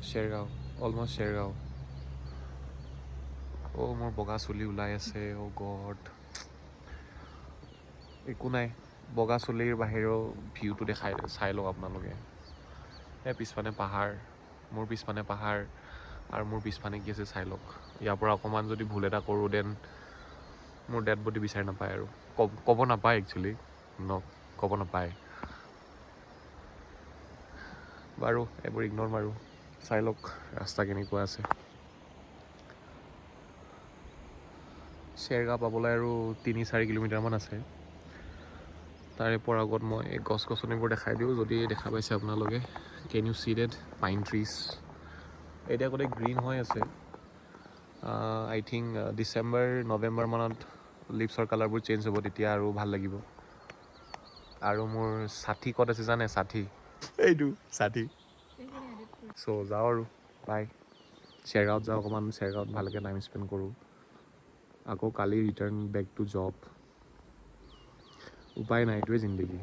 Shergaon almost Shergaon মোৰ বগা চুলি ওলাই আছে গড একো নাই বগা চুলিৰ বাহিৰেও ভিউটো চাই লওক আপোনালোকে পিছফানে পাহাৰ মোৰ পিছফানে পাহাৰ আৰু মোৰ পিছফানে কি আছে চাই লওক ইয়াৰ পৰা অকণমান যদি ভুল এটা কৰোঁ দেন মোৰ ডেড বডি বিচাৰি নাপায় আৰু ক'ব নাপায় একচুৱেলি ক'ব নাপায় বাৰু এইবোৰ ইগন'ৰ মাৰোঁ চাই লওক ৰাস্তা কেনেকুৱা আছে শ্বেৰগাঁও পাবলৈ আৰু 3-4 কিলোমিটাৰমান আছে তাৰে পৰা আগত মই এই গছ গছনিবোৰ দেখাই দিওঁ যদি দেখা পাইছে আপোনালোকে can you see that pine trees এতিয়া গোটেই গ্ৰীণ হৈ আছে আই থিংক ডিচেম্বৰ নৱেম্বৰ মানত লিভছৰ কালাৰবোৰ চেঞ্জ হ'ব তেতিয়া আৰু ভাল লাগিব আৰু মোৰ ষাঠি ক'ত আছে জানে ষাঠি এইটো ষাঠি চ' যাওঁ আৰু বাই শ্বেৰগাঁৱত যাওঁ অকণমান শ্বেৰগাঁৱত ভালকৈ টাইম স্পেণ্ড কৰোঁ আকৌ কালি ৰিটাৰ্ণ বেক টু জব উপায় নাই এইটোৱে জিন্দগী